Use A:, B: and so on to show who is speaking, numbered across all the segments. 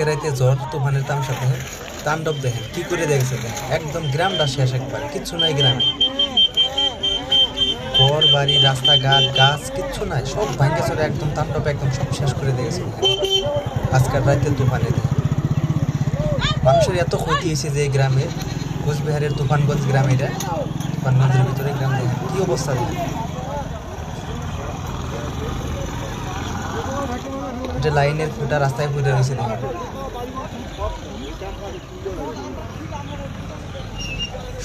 A: রাইতে ঝড় তুফানের তাণ্ডব দেখেন কি করে দেখেছে দেখেন, একদম গ্রামটা শেষ, একবার কিচ্ছু নাই গ্রামে, ঘর বাড়ি রাস্তাঘাট গাছ কিচ্ছু নাই, সব ভাঙ্গে চড়ে একদম তাণ্ডব একদম সব শেষ করে দেখেছে আজকের রাতে তুফানে দেখেন। মানুষের এত ক্ষতি হয়েছে যে এই গ্রামের, কোচবিহারের তুফানগঞ্জ গ্রাম, এটা তুফানগঞ্জের ভিতরে গ্রাম, দেখেন কি অবস্থা দেখেন। এটা লাইনের ফুটা রাস্তায় ফুটে রয়েছে দেখেন,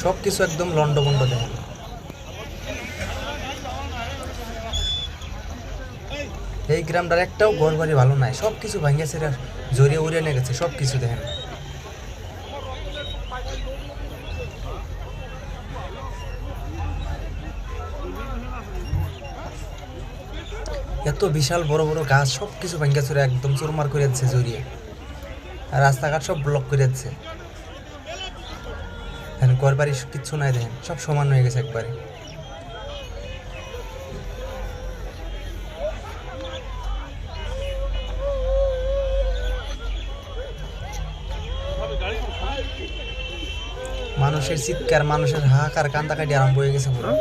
A: সব কিছু একদম লন্ডভন্ড দেখেন। এই গ্রামটার একটাও ঘর বাড়ি ভালো নাই, সব কিছু ভাঙ্গে ছেড়ে জড়িয়ে উড়িয়ে নিয়ে গেছে সব কিছু দেখেন। এত বিশাল বড় বড় গাছ সব কিছু ভাঙ্গে ছেড়ে একদম চুরমার করে দিচ্ছে জড়িয়ে, আর রাস্তাঘাট সব ব্লক করে দিচ্ছে দেখেন, ঘর বাড়ি কিচ্ছু নাই দেখেন, সব সমান হয়ে গেছে একবারে। মানুষের চিৎকার, মানুষের হাহাকার, কান্দাকাটি আরম্ভ হয়ে গেছে পুরো।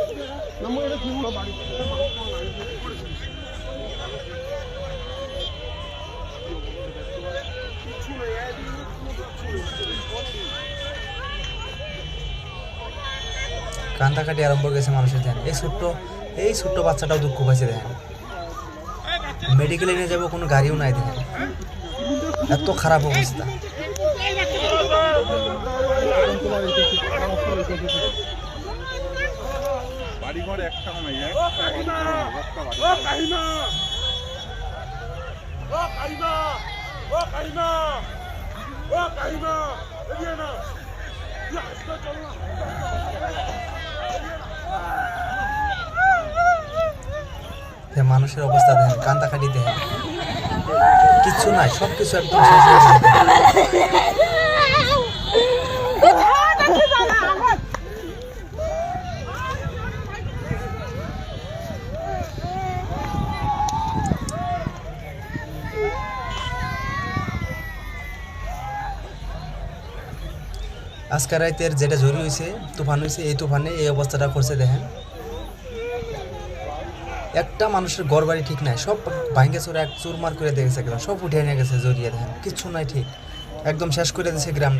A: কান্দাকাটি আরম্ভ হয়ে গেছে মানুষের দেখেন। এই ছোট্ট বাচ্চাটাও দুঃখ পাইছে দেখেন, মেডিকেলে নিয়ে যাবো কোনো গাড়িও নাই দেখেন, এত খারাপ অবস্থা। মানুষের অবস্থা দেখেন, কান্দাকাটি দেখেন, কিচ্ছু নাই, সবকিছু একদম শেষ হয়ে গেছে। আজকে রাতের যেটা জরুরি হয়েছে, তুফান হয়েছে, এই তুফানে এই অবস্থাটা করছে দেখেন। একটা মানুষের ঘর বাড়ি ঠিক নাই, সব ভাঙ্গে চোরে এক চুরমার করে দেখেছে, সব উঠে নিয়ে গেছে জড়িয়ে দেখেন, কিচ্ছু নাই ঠিক, একদম শেষ করে দিয়েছে গ্রাম।